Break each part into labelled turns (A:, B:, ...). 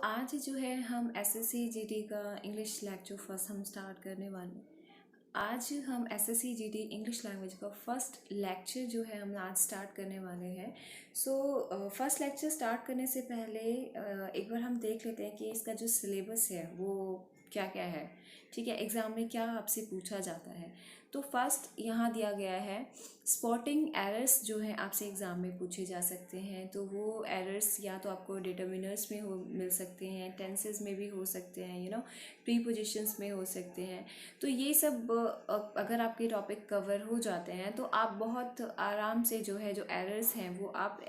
A: आज जो है हम एसएससी जीडी का इंग्लिश लेक्चर फर्स्ट हम स्टार्ट करने वाले हैं। आज हम एसएससी जीडी इंग्लिश लैंग्वेज का फर्स्ट लेक्चर जो है हम आज स्टार्ट करने वाले हैं। फर्स्ट लेक्चर स्टार्ट करने से पहले एक बार हम देख लेते हैं कि इसका जो सिलेबस है वो क्या क्या है। ठीक है, एग्ज़ाम में क्या आपसे पूछा जाता है। तो फर्स्ट यहाँ दिया गया है स्पॉटिंग एरर्स जो है आपसे एग्ज़ाम में पूछे जा सकते हैं। तो वो एरर्स या तो आपको डिटर्मिनर्स में हो मिल सकते हैं, टेंसेस में भी हो सकते हैं, प्रीपोजिशंस में हो सकते हैं। तो ये सब अगर आपके टॉपिक कवर हो जाते हैं तो आप बहुत आराम से जो है जो एरर्स हैं वो आप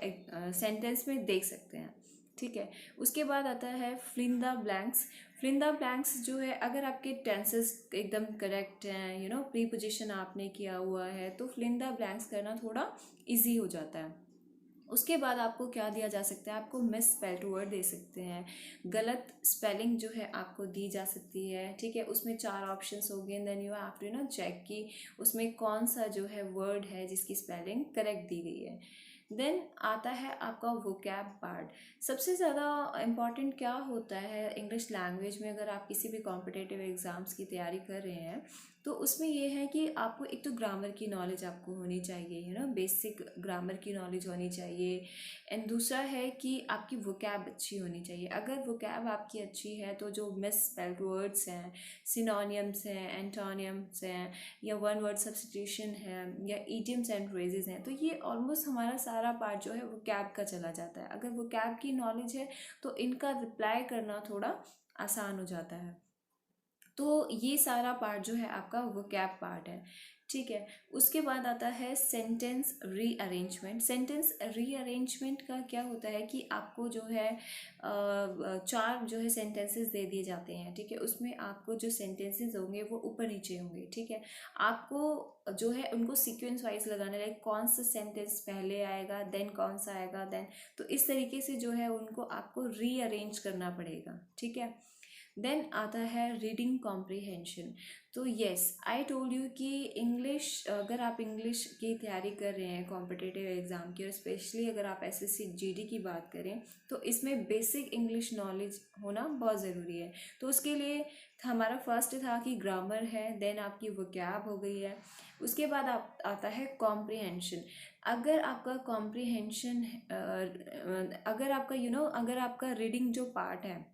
A: सेंटेंस में देख सकते हैं। ठीक है, उसके बाद आता है fill the blanks. Fill the blanks जो है अगर आपके टेंसेस एकदम करेक्ट हैं, प्रीपोजिशन आपने किया हुआ है तो फिल द ब्लैंक्स करना थोड़ा इजी हो जाता है। उसके बाद आपको क्या दिया जा सकता है, आपको मिस स्पेल्ड वर्ड दे सकते हैं, गलत स्पेलिंग जो है आपको दी जा सकती है। ठीक है, उसमें 4 ऑप्शंस हो गए, then you have to check कि उसमें कौन सा जो है वर्ड है जिसकी स्पेलिंग करेक्ट दी गई है। देन आता है आपका वोकैब पार्ट। सबसे ज़्यादा इम्पॉर्टेंट क्या होता है इंग्लिश लैंग्वेज में, अगर आप किसी भी कॉम्पिटिटिव एग्ज़ाम्स की तैयारी कर रहे हैं तो उसमें ये है कि आपको एक तो ग्रामर की नॉलेज आपको होनी चाहिए, बेसिक ग्रामर की नॉलेज होनी चाहिए। एंड दूसरा है कि आपकी वोकैब अच्छी होनी चाहिए। अगर वोकैब आपकी अच्छी है तो जो मिस स्पेल्ड वर्ड्स हैं, सिनोनियम्स हैं, एंटोनियम्स हैं, या वन वर्ड सब्स्टिट्यूशन है, या इडियम्स एंड फ्रेजेस हैं, तो ये ऑलमोस्ट हमारा सारा पार्ट जो है वोकैब का चला जाता है। अगर वोकैब की नॉलेज है तो इनका रिप्लाई करना थोड़ा आसान हो जाता है। तो ये सारा पार्ट जो है आपका वोकैब पार्ट है। ठीक है, उसके बाद आता है सेंटेंस रीअरेंजमेंट। सेंटेंस रीअरेंजमेंट का क्या होता है कि आपको जो है 4 जो है सेंटेंसेस दे दिए जाते हैं। ठीक है, उसमें आपको जो सेंटेंसेस होंगे वो ऊपर नीचे होंगे। ठीक है, आपको जो है उनको सीक्वेंस वाइज लगाना, लाइक कौन सा सेंटेंस पहले आएगा देन कौन सा आएगा देन, तो इस तरीके से जो है उनको आपको रीअरेंज करना पड़ेगा। ठीक है, देन आता है रीडिंग कॉम्प्रिहेंशन। तो येस, आई टोल्ड यू कि इंग्लिश, अगर आप इंग्लिश की तैयारी कर रहे हैं कॉम्पिटिटिव एग्ज़ाम की, और स्पेशली अगर आप एसएससी जीडी की बात करें तो इसमें बेसिक इंग्लिश नॉलेज होना बहुत ज़रूरी है। तो उसके लिए हमारा फर्स्ट था कि ग्रामर है, देन आपकी वोकैब हो गई है। उसके बाद आता है कॉम्प्रिहेंशन। अगर आपका कॉम्प्रिहेंशन, अगर आपका अगर आपका रीडिंग जो पार्ट है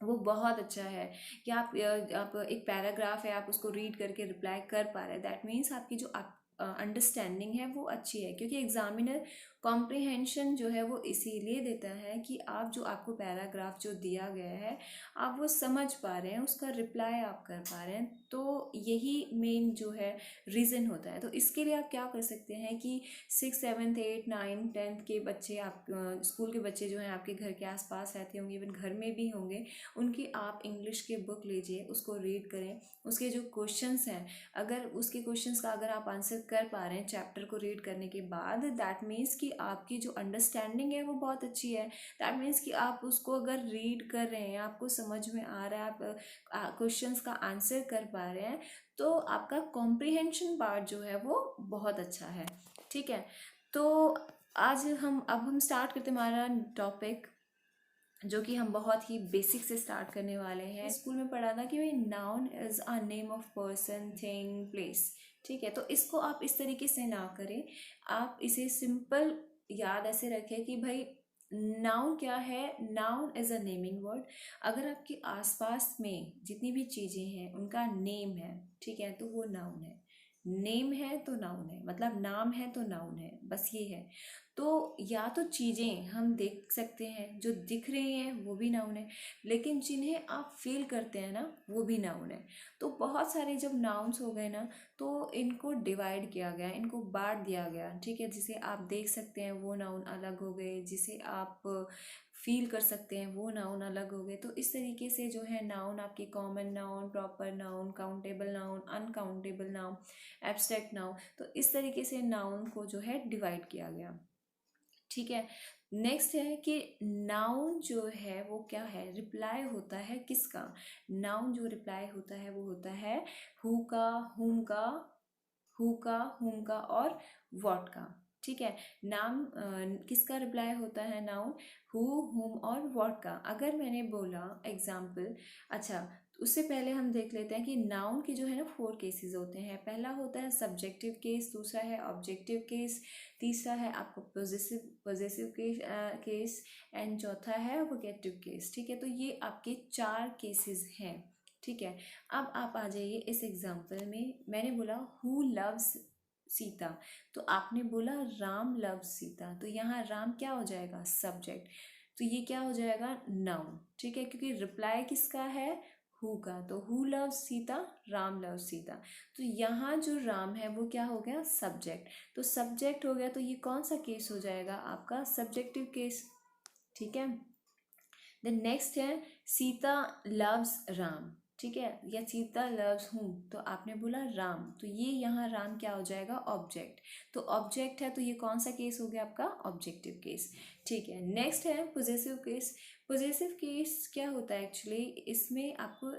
A: वो बहुत अच्छा है, या आप एक पैराग्राफ है आप उसको रीड करके रिप्लाई कर पा रहे हैं, दैट मीन्स आपकी जो अंडरस्टैंडिंग है वो अच्छी है। क्योंकि एग्जामिनर कॉम्प्रिहेंशन जो है वो इसीलिए देता है कि आप जो आपको पैराग्राफ जो दिया गया है आप वो समझ पा रहे हैं, उसका रिप्लाई आप कर पा रहे हैं। तो यही मेन जो है रीज़न होता है। तो इसके लिए आप क्या कर सकते हैं कि 6, 7, 8, 9, 10 के बच्चे, आप स्कूल के बच्चे जो हैं आपके घर के आसपास रहते होंगे, इवन घर में भी होंगे, उनकी आप इंग्लिश की बुक लीजिए, उसको रीड करें। उसके जो क्वेश्चंस हैं, अगर उसके क्वेश्चंस का अगर आप आंसर कर पा रहे हैं चैप्टर को रीड करने के बाद, दैट मीन्स कि आपकी जो अंडरस्टैंडिंग है वो बहुत अच्छी है। दैट मीन्स कि आप उसको अगर रीड कर रहे हैं, आपको समझ में आ रहा है, आप क्वेश्चंस का आंसर कर पा रहे हैं, तो आपका कॉम्प्रिहेंशन पार्ट जो है वो बहुत अच्छा है। ठीक है, तो अब हम स्टार्ट करते हैं हमारा टॉपिक, जो कि हम बहुत ही बेसिक से स्टार्ट करने वाले हैं। स्कूल में पढ़ा था कि भाई noun is a name of person, thing, place. ठीक है, तो इसको आप इस तरीके से ना करें, आप इसे सिंपल याद ऐसे रखें कि भाई नाउन क्या है, noun is a naming word. अगर आपके आसपास में जितनी भी चीज़ें हैं उनका नेम है, ठीक है, तो वो नाउन है। नेम है तो नाउन है, मतलब नाम है तो नाउन है, बस ये है। तो या तो चीज़ें हम देख सकते हैं, जो दिख रही हैं वो भी नाउन है, लेकिन जिन्हें आप फील करते हैं ना वो भी नाउन है। तो बहुत सारे जब नाउन्स हो गए ना तो इनको डिवाइड किया गया, इनको बांट दिया गया। ठीक है, जिसे आप देख सकते हैं वो नाउन अलग हो गए, जिसे आप फील कर सकते हैं वो नाउन अलग हो गए। तो इस तरीके से जो है नाउन आपकी common noun, proper noun, countable noun, uncountable noun, abstract noun, तो इस तरीके से नाउन को जो है डिवाइड किया गया। ठीक है, नेक्स्ट है कि नाउन जो है वो क्या है, रिप्लाई होता है किसका। नाउन जो रिप्लाई होता है वो होता है हु का, हुम का, हु का, हुम का और व्हाट का। ठीक है। नाम किसका रिप्लाई होता है? नाउन हु, हुम और व्हाट का। अगर मैंने बोला एग्जाम्पल, अच्छा उससे पहले हम देख लेते हैं कि नाउन के जो है ना 4 केसेस होते हैं। पहला होता है सब्जेक्टिव केस, दूसरा है ऑब्जेक्टिव केस, तीसरा है आपको पॉजेसिव केस एंड चौथा है वोकेटिव केस। ठीक है, तो ये आपके 4 केसेस हैं। ठीक है, अब आप आ जाइए इस एग्जाम्पल में। मैंने बोला हु लव्स सीता, तो आपने बोला राम लव्स सीता, तो यहाँ राम क्या हो जाएगा? सब्जेक्ट। तो ये क्या हो जाएगा? नाउन। ठीक है, क्योंकि रिप्लाई किसका है? हु का। तो who loves Sita, Ram loves Sita. तो यहाँ जो राम है वो क्या हो गया? सब्जेक्ट। तो सब्जेक्ट हो गया, तो ये कौन सा केस हो जाएगा? आपका सब्जेक्टिव केस। ठीक है, देन नेक्स्ट है सीता लव्स राम। ठीक है, या सीता लव्स हूँ, तो आपने बोला राम, तो ये यहाँ राम क्या हो जाएगा? ऑब्जेक्ट। तो ऑब्जेक्ट है, तो ये कौन सा केस हो गया? आपका ऑब्जेक्टिव केस। ठीक है, नेक्स्ट है पोजेसिव केस। पोजेसिव केस क्या होता है एक्चुअली? इसमें आपको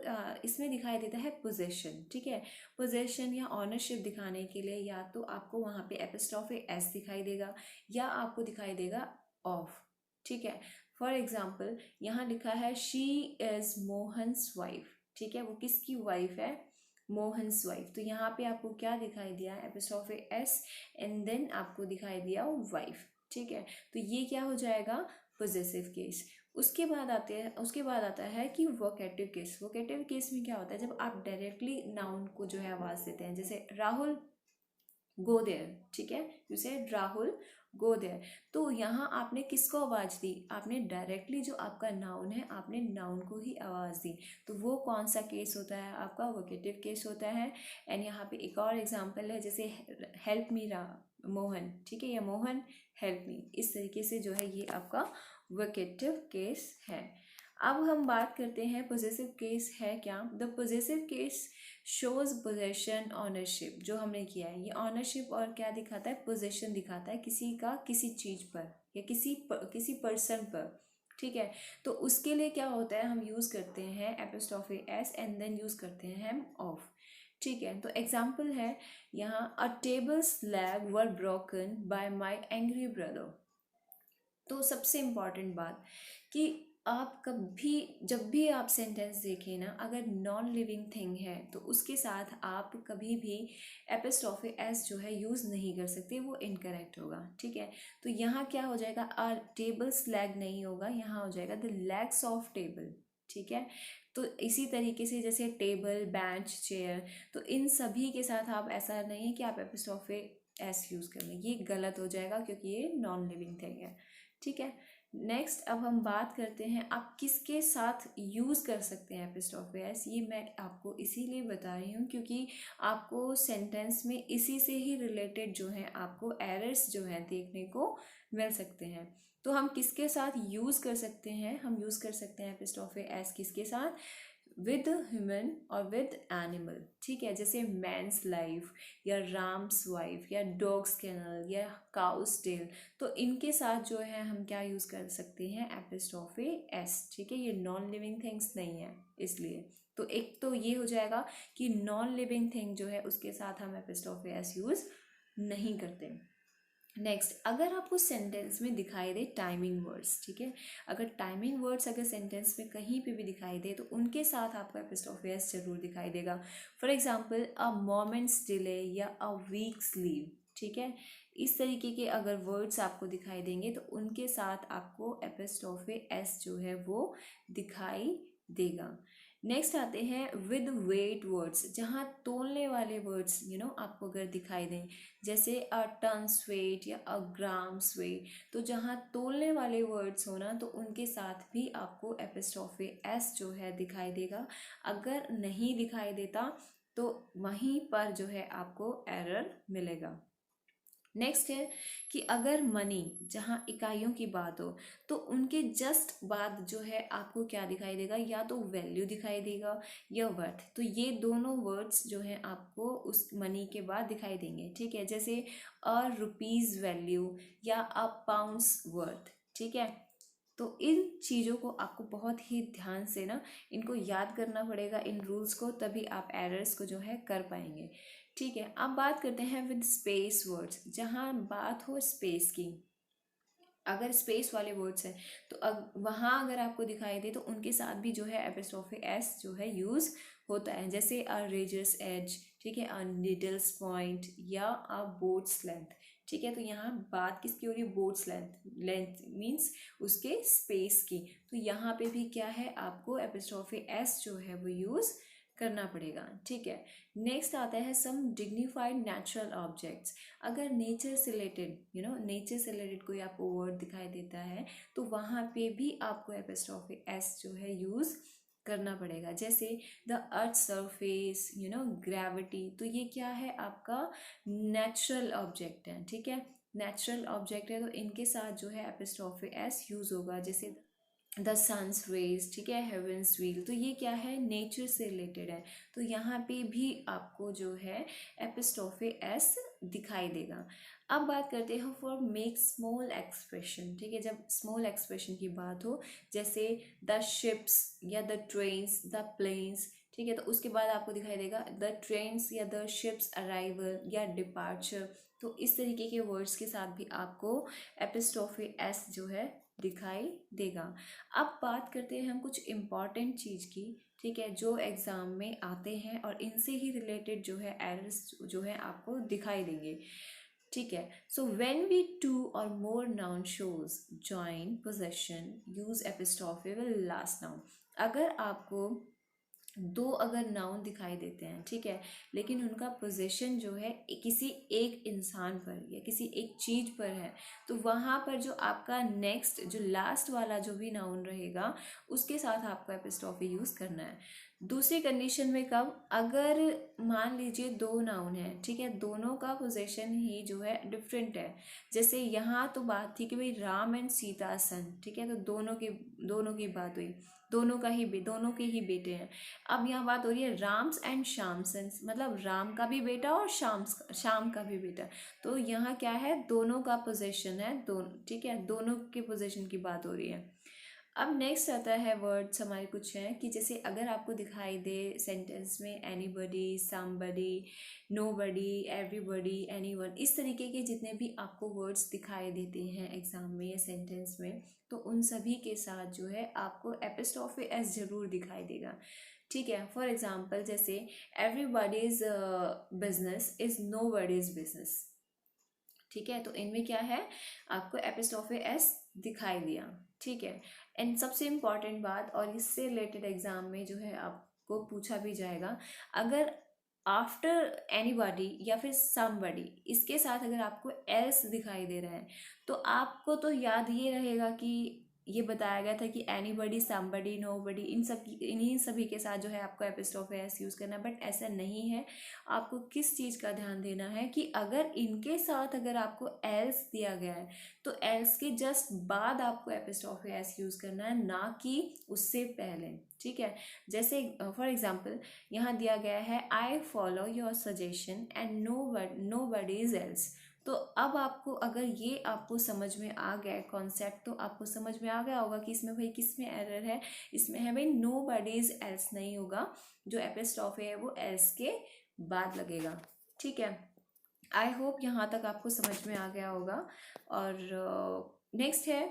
A: इसमें दिखाई देता है पोजेशन। ठीक है, पोजेशन या ऑनरशिप दिखाने के लिए या तो आपको वहाँ पे एपिस्ट्रॉफी एस दिखाई देगा या आपको दिखाई देगा ऑफ। ठीक है, फॉर एग्जाम्पल यहाँ लिखा है शी इज मोहन्स वाइफ। ठीक है, वो किसकी वाइफ है? मोहन्स वाइफ। तो यहाँ पे आपको क्या दिखाई दिया? एपिस्ट्रॉफी एस एंड देन आपको दिखाई दिया वाइफ। ठीक है, तो ये क्या हो जाएगा? Possessive case. उसके बाद आता है कि वोकेटिव केस। वोकेटिव केस में क्या होता है? जब आप डायरेक्टली नाउन को जो है आवाज देते हैं, जैसे राहुल गो देयर। ठीक है, you said Rahul go there, तो यहाँ आपने किसको आवाज दी? आपने डायरेक्टली जो आपका नाउन है, आपने नाउन को ही आवाज दी। तो वो कौन सा केस होता है? आपका वोकेटिव केस होता है। एंड यहाँ पे एक और एग्जांपल है, जैसे हेल्प मी मोहन। ठीक है, या मोहन हेल्प मी, इस तरीके से जो है ये आपका वोकेटिव केस है। अब हम बात करते हैं पोजेसिव केस है क्या। The possessive case shows possession ownership. जो हमने किया है ये ऑनरशिप और क्या दिखाता है? पोजेशन दिखाता है किसी का किसी चीज पर या किसी पर्सन पर। ठीक है, तो उसके लिए क्या होता है? हम यूज करते हैं apostrophe s and then use करते हैं हम ऑफ। ठीक है, तो एग्जाम्पल है यहाँ a table's leg were broken by my angry brother. तो सबसे इम्पॉर्टेंट बात कि आप कभी जब भी आप सेंटेंस देखें ना, अगर नॉन लिविंग थिंग है तो उसके साथ आप कभी भी एपिस्ट्रॉफी एस जो है यूज़ नहीं कर सकते, वो इनकरेक्ट होगा। ठीक है, तो यहाँ क्या हो जाएगा? आ टेबल्स लैग नहीं होगा, यहाँ हो जाएगा द लैग्स ऑफ टेबल। ठीक है, तो इसी तरीके से जैसे टेबल, बेंच, चेयर, तो इन सभी के साथ आप ऐसा नहीं है कि आप एपिस्ट्रॉफी एस यूज़ कर लें, ये गलत हो जाएगा क्योंकि ये नॉन लिविंग थिंग है। ठीक है, नेक्स्ट अब हम बात करते हैं आप किसके साथ यूज़ कर सकते हैं एपिस्ट्रॉफी एस। ये मैं आपको इसीलिए बता रही हूँ क्योंकि आपको सेंटेंस में इसी से ही रिलेटेड जो है आपको एरर्स जो है देखने को मिल सकते हैं। तो हम किसके साथ यूज़ कर सकते हैं? हम यूज़ कर सकते हैं एपिस्ट्रॉफी एस किसके साथ? विद ह्यूमन और विद एनिमल। ठीक है, जैसे मैंस लाइफ या राम्स वाइफ या डॉग्स कैनल या काउस टेल, तो इनके साथ जो है हम क्या यूज़ कर सकते हैं? Apostrophe S. ठीक है, ये नॉन लिविंग थिंग्स नहीं है इसलिए। तो एक तो ये हो जाएगा कि नॉन लिविंग थिंग जो है उसके साथ हम एपिस्ट्रॉफी एस यूज़ नहीं करते। नेक्स्ट, अगर आपको सेंटेंस में दिखाई दे टाइमिंग वर्ड्स। ठीक है, अगर टाइमिंग वर्ड्स अगर सेंटेंस में कहीं पे भी दिखाई दे तो उनके साथ आपका एपिस्ट्रॉफी एस जरूर दिखाई देगा। For example a moments delay या अ वीक्स लीव। ठीक है, इस तरीके के अगर वर्ड्स आपको दिखाई देंगे तो उनके साथ आपको एपिस्ट्रॉफी एस जो है वो दिखाई देगा। नेक्स्ट आते हैं विद वेट वर्ड्स, जहाँ तोलने वाले वर्ड्स आपको अगर दिखाई दें, जैसे अ टन्स वेट या अ ग्राम्स वेट, तो जहाँ तोलने वाले वर्ड्स हो ना तो उनके साथ भी आपको एपिस्ट्रॉफी एस जो है दिखाई देगा। अगर नहीं दिखाई देता तो वहीं पर जो है आपको एरर मिलेगा। नेक्स्ट है कि अगर मनी, जहाँ इकाइयों की बात हो, तो उनके जस्ट बाद जो है आपको क्या दिखाई देगा? या तो वैल्यू दिखाई देगा या वर्थ। तो ये दोनों वर्ड्स जो हैं आपको उस मनी के बाद दिखाई देंगे। ठीक है, जैसे अ रुपीज़ वैल्यू या अ पाउंड्स वर्थ। ठीक है, तो इन चीज़ों को आपको बहुत ही ध्यान से ना इनको याद करना पड़ेगा, इन रूल्स को, तभी आप एरर्स को जो है कर पाएंगे। ठीक है, अब बात करते हैं विद स्पेस वर्ड्स, जहाँ बात हो स्पेस की। अगर स्पेस वाले वर्ड्स हैं तो वहाँ अगर आपको दिखाई दे तो उनके साथ भी जो है एपिस्ट्रोफी एस जो है यूज़ होता है, जैसे अ रेजर्स एज, ठीक है, अ नीडल्स पॉइंट या अ बोट्स लेंथ। ठीक है, तो यहाँ बात किसकी हो रही है, बोट्स लेंथ, लेंथ मीन्स उसके स्पेस की। तो यहाँ पे भी क्या है, आपको एपिस्ट्रोफी एस जो है वो यूज़ करना पड़ेगा। ठीक है, नेक्स्ट आता है सम डिग्निफाइड नेचुरल ऑब्जेक्ट्स। अगर नेचर से रिलेटेड, नेचर से रिलेटेड कोई आपको वर्ड दिखाई देता है तो वहाँ पे भी आपको एपिस्ट्रोफी एस जो है यूज़ करना पड़ेगा, जैसे द अर्थ सरफेस, ग्रेविटी। तो ये क्या है, आपका नेचुरल ऑब्जेक्ट है। ठीक है, नेचुरल ऑब्जेक्ट है तो इनके साथ जो है एपिस्ट्रोफी एस यूज़ होगा, जैसे द सन्स रेज, ठीक है, हेवंस व्हील। तो ये क्या है, नेचर से रिलेटेड है, तो यहाँ पे भी आपको जो है एपिस्ट्रोफी एस दिखाई देगा। अब बात करते हैं फॉर मेक स्मॉल एक्सप्रेशन। ठीक है, जब स्मॉल एक्सप्रेशन की बात हो, जैसे द शिप्स या द ट्रेन्स, द प्लेन्स। ठीक है, तो उसके बाद आपको दिखाई देगा द ट्रेन्स या द शिप्स अराइवल या डिपार्चर। तो इस तरीके के वर्ड्स के साथ भी आपको एपिस्ट्रोफी एस जो है दिखाई देगा। अब बात करते हैं हम कुछ इम्पॉर्टेंट चीज़ की, ठीक है, जो एग्ज़ाम में आते हैं और इनसे ही रिलेटेड जो है एरर्स जो है आपको दिखाई देंगे। ठीक है, so when we two or more noun shows joint possession use apostrophe with last noun. अगर आपको दो अगर नाउन दिखाई देते हैं, ठीक है, लेकिन उनका पोजीशन जो है किसी एक इंसान पर या किसी एक चीज़ पर है, तो वहाँ पर जो आपका नेक्स्ट जो लास्ट वाला जो भी नाउन रहेगा उसके साथ आपको एपिस्ट्रोफी यूज़ करना है। दूसरी कंडीशन में कब, अगर मान लीजिए दो नाउन है, ठीक है, दोनों का पोजीशन ही जो है डिफरेंट है। जैसे यहाँ तो बात थी कि भाई राम एंड सीता सन, ठीक है, तो दोनों की बात हुई, दोनों के ही बेटे हैं। अब यहाँ बात हो रही है राम्स एंड शामसन्स, मतलब राम का भी बेटा और शाम का भी बेटा। तो यहाँ क्या है, दोनों का पोजीशन है, दोनों, ठीक है, दोनों के पोजीशन की बात हो रही है। अब नेक्स्ट आता है वर्ड्स हमारे कुछ हैं कि जैसे अगर आपको दिखाई दे सेंटेंस में anybody, somebody, nobody, everybody, anyone, इस तरीके के जितने भी आपको वर्ड्स दिखाई देते हैं एग्जाम में या सेंटेंस में, तो उन सभी के साथ जो है आपको एपिस्ट्रोफी एस जरूर दिखाई देगा। ठीक है, फॉर एग्जाम्पल जैसे everybody's business is nobody's business. ठीक है, तो इनमें क्या है, आपको एपिस्ट्रोफी एस दिखाई दिया। ठीक है, एंड सबसे इम्पॉर्टेंट बात, और इससे रिलेटेड एग्जाम में जो है आपको पूछा भी जाएगा, अगर आफ्टर एनीबॉडी या फिर समबडी इसके साथ अगर आपको एल्स दिखाई दे रहा है, तो आपको तो याद ये रहेगा कि ये बताया गया था कि एनीबडी, समबडी, नोबडी, इन्हीं सभी के साथ जो है आपको एपिस्ट्रोफी एस यूज़ करना है, बट ऐसा नहीं है। आपको किस चीज़ का ध्यान देना है कि अगर इनके साथ अगर आपको एल्स दिया गया है तो एल्स के जस्ट बाद आपको एपिस्ट्रोफी एस यूज़ करना है, ना कि उससे पहले। ठीक है, जैसे फॉर एग्जाम्पल यहाँ दिया गया है I follow your suggestion and nobody is else. तो अब आपको अगर ये आपको समझ में आ गया है कॉन्सेप्ट, तो आपको समझ में आ गया होगा कि इसमें भाई किस में एरर है। इसमें है भाई नो बडीज एल्स नहीं होगा, जो एपिस्ट्रोफी है वो एल्स के बाद लगेगा। ठीक है, आई होप यहाँ तक आपको समझ में आ गया होगा। और नेक्स्ट है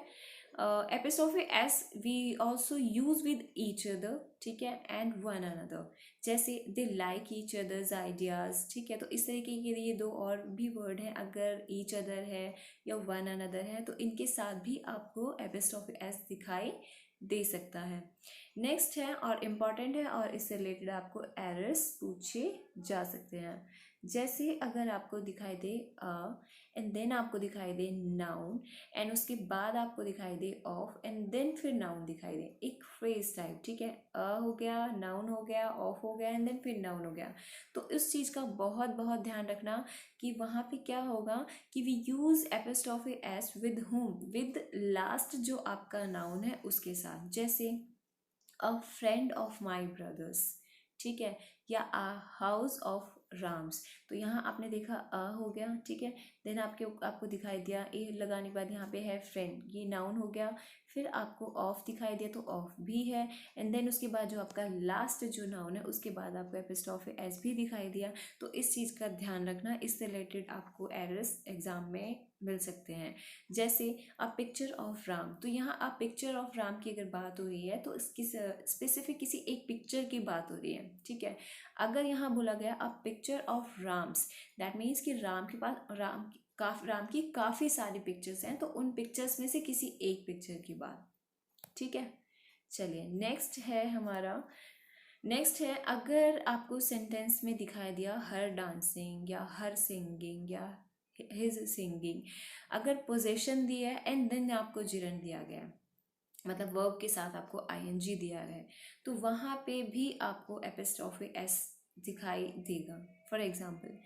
A: apostrophe s we also use with each other, ठीक है, एंड वन अनदर, जैसे they like each others ideas. ठीक है, तो इस तरीके के लिए दो और भी वर्ड हैं, अगर ईच अदर है या वन अनदर है तो इनके साथ भी आपको एपिस्ट्रोफी एस दिखाई दे सकता है। नेक्स्ट है और इम्पॉर्टेंट है, और इससे रिलेटेड आपको एरर्स पूछे जा सकते हैं, जैसे अगर आपको दिखाई दे एंड देन आपको दिखाई दे नाउन, एंड उसके बाद आपको दिखाई दे ऑफ, एंड देन फिर नाउन दिखाई दे, एक फ्रेज टाइप। ठीक है, हो गया, नाउन हो गया, ऑफ हो गया, एंड देन फिर नाउन हो गया। तो इस चीज़ का बहुत बहुत ध्यान रखना कि वहाँ पे क्या होगा कि we use apostrophe s with whom, with last जो आपका नाउन है उसके साथ, जैसे a friend of my brothers, ठीक है, या अ हाउस ऑफ राम्स। तो यहाँ आपने देखा अ हो गया, ठीक है, देन आपको दिखाई दिया ए लगाने के बाद यहाँ पे है फ्रेंड, ये नाउन हो गया। फिर आपको ऑफ दिखाई दिया तो ऑफ भी है। एंड देन उसके बाद जो आपका लास्ट जो नाउन है उसके बाद आपको एपिस्ट्रॉफी एस भी दिखाई दिया। तो इस चीज़ का ध्यान रखना, इससे रिलेटेड आपको एरर्स एग्जाम में मिल सकते हैं। जैसे अ पिक्चर ऑफ राम, तो यहाँ अ पिक्चर ऑफ राम की अगर बात हो रही है तो इसकी स्पेसिफिक किसी एक पिक्चर की बात हो रही है, ठीक है। अगर यहाँ बोला गया a picture of Ram's, that means कि राम के पास राम की काफ़ी सारी पिक्चर्स हैं, तो उन पिक्चर्स में से किसी एक पिक्चर की बात, ठीक है। चलिए नेक्स्ट है अगर आपको सेंटेंस में दिखाई दिया हर डांसिंग या हर सिंगिंग या हिज सिंगिंग, अगर पोजेशन दिया है एंड देन आपको जिरंड दिया गया है, मतलब वर्ब के साथ आपको आईएनजी दिया है, तो वहाँ पे भी आपको एपिस्ट्रॉफी एस दिखाई देगा। For example,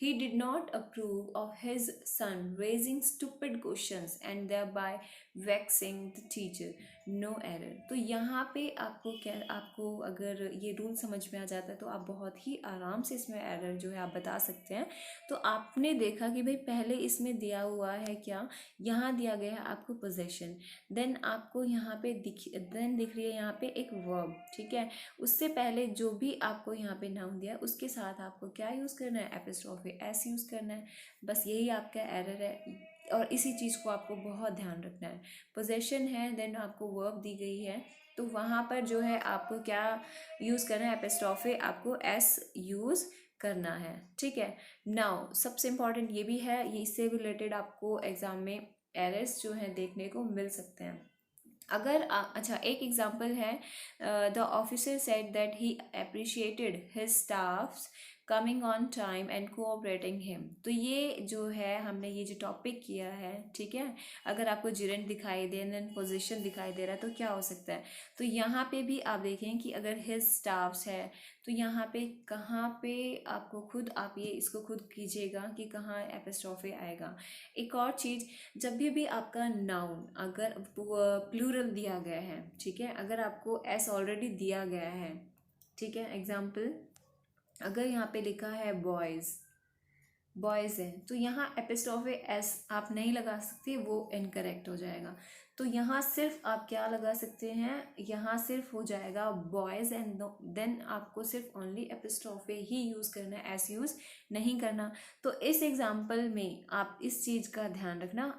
A: he did not approve of his son raising stupid questions and thereby vexing the teacher, no error. तो यहाँ पे आपको अगर ये रूल समझ में आ जाता है तो आप बहुत ही आराम से इसमें एरर जो है आप बता सकते हैं। तो आपने देखा कि भाई पहले इसमें दिया हुआ है क्या, यहाँ दिया गया है आपको पोजेशन, देन आपको यहाँ पे दिख रही है यहाँ पे एक वर्ब, ठीक है। उससे पहले जो भी आपको यहाँ पे नाउन दिया है उसके साथ आपको क्या यूज़ करना है, एपिस्ट्रॉफी एस यूज़ करना है। बस यही आपका एरर है और इसी चीज़ को आपको बहुत ध्यान रखना है। पोजेशन है, देन आपको वर्ब दी गई है, तो वहाँ पर जो है आपको क्या यूज़ करना है, एपिस्ट्रॉफी आपको एस यूज़ करना है, ठीक है। नाउ सबसे इम्पॉर्टेंट ये भी है, ये इससे रिलेटेड आपको एग्जाम में एरर्स जो हैं देखने को मिल सकते हैं। अगर अच्छा एक एग्जांपल है, the officer said that he appreciated his staffs coming on time and cooperating him. तो ये जो है हमने ये जो टॉपिक किया है, ठीक है। अगर आपको जिरेंट दिखाई दे देन पोजीशन दिखाई दे रहा है तो क्या हो सकता है, तो यहाँ पे भी आप देखें कि अगर हिज स्टाफ्स है तो यहाँ पे कहाँ पे आपको खुद आप ये इसको खुद कीजिएगा कि कहाँ एपिस्ट्रॉफी आएगा। एक और चीज़, जब भी आपका नाउन अगर प्लूरल दिया गया है, ठीक है, अगर आपको एस ऑलरेडी दिया गया है, ठीक है। एग्जाम्पल, अगर यहाँ पे लिखा है बॉयज़ है तो यहाँ एपिस्ट्रॉफी एस आप नहीं लगा सकते, वो इनकरेक्ट हो जाएगा। तो यहाँ सिर्फ आप क्या लगा सकते हैं, यहाँ सिर्फ हो जाएगा बॉयज़ एंड देन आपको सिर्फ ओनली एपिस्ट्रॉफी ही यूज़ करना है, एस यूज़ नहीं करना। तो इस एग्जाम्पल में आप इस चीज़ का ध्यान रखना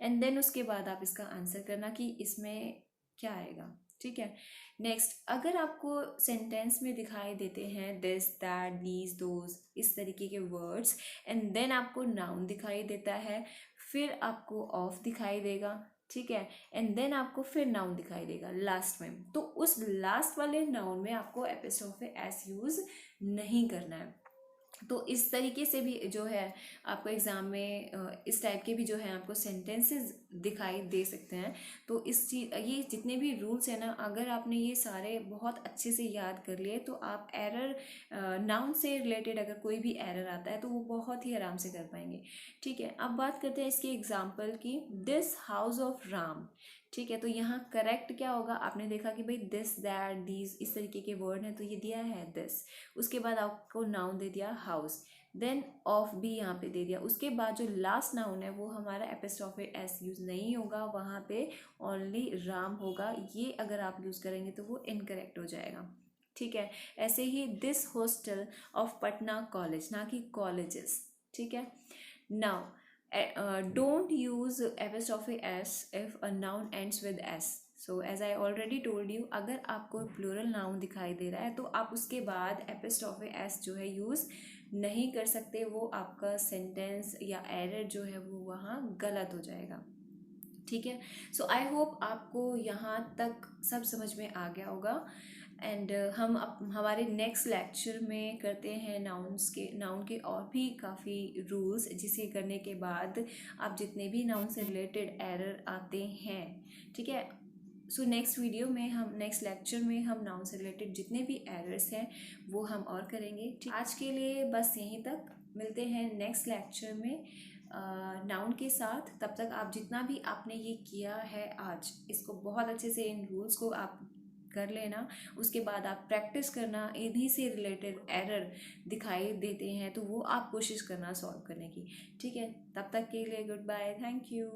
A: एंड देन उसके बाद आप इसका आंसर करना कि इसमें क्या आएगा, ठीक है। नेक्स्ट, अगर आपको सेंटेंस में दिखाई देते हैं दिस दैट दीज दोज इस तरीके के वर्ड्स एंड देन आपको नाउन दिखाई देता है, फिर आपको ऑफ दिखाई देगा, ठीक है, एंड देन आपको फिर नाउन दिखाई देगा लास्ट में, तो उस लास्ट वाले नाउन में आपको एपिस्ट्रॉफी एस यूज़ नहीं करना है। तो इस तरीके से भी जो है आपको एग्ज़ाम में इस टाइप के भी जो है आपको सेंटेंसेस दिखाई दे सकते हैं। तो ये जितने भी रूल्स हैं ना, अगर आपने ये सारे बहुत अच्छे से याद कर लिए तो आप एरर नाउन से रिलेटेड अगर कोई भी एरर आता है तो वो बहुत ही आराम से कर पाएंगे, ठीक है। अब बात करते हैं इसके एग्जाम्पल की, दिस हाउस ऑफ राम, ठीक है। तो यहाँ करेक्ट क्या होगा, आपने देखा कि भाई दिस दैट दीज इस तरीके के वर्ड हैं तो ये दिया है दिस, उसके बाद आपको नाउन दे दिया हाउस, देन ऑफ भी यहाँ पे दे दिया, उसके बाद जो लास्ट नाउन है वो हमारा एपिस्ट्रॉफी एस यूज़ नहीं होगा, वहाँ पे ओनली राम होगा। ये अगर आप यूज़ करेंगे तो वो इनकरेक्ट हो जाएगा, ठीक है। ऐसे ही this hostel of Patna college, ना कि कॉलेजेस, ठीक है। Now don't use apostrophe s if a noun ends with s. So as I already told you, अगर आपको प्लूरल नाउन दिखाई दे रहा है तो आप उसके बाद एपिस्ट्रॉफी एस जो है यूज़ नहीं कर सकते, वो आपका सेंटेंस या एरर जो है वो वहाँ गलत हो जाएगा, ठीक है। सो आई होप आपको यहाँ तक सब समझ में आ गया होगा एंड हम हमारे नेक्स्ट लेक्चर में करते हैं नाउन के और भी काफ़ी रूल्स, जिसे करने के बाद आप जितने भी नाउन से रिलेटेड एरर आते हैं, ठीक है। सो नेक्स्ट लेक्चर में हम नाउन से रिलेटेड जितने भी एरर्स हैं वो हम और करेंगे, ठीक। आज के लिए बस यहीं तक, मिलते हैं नेक्स्ट लेक्चर में नाउन के साथ। तब तक आप जितना भी आपने ये किया है आज, इसको बहुत अच्छे से इन रूल्स को आप कर लेना। उसके बाद आप प्रैक्टिस करना, इन्हीं से रिलेटेड एरर दिखाई देते हैं तो वो आप कोशिश करना सॉल्व करने की। ठीक है, तब तक के लिए गुड बाय, थैंक यू।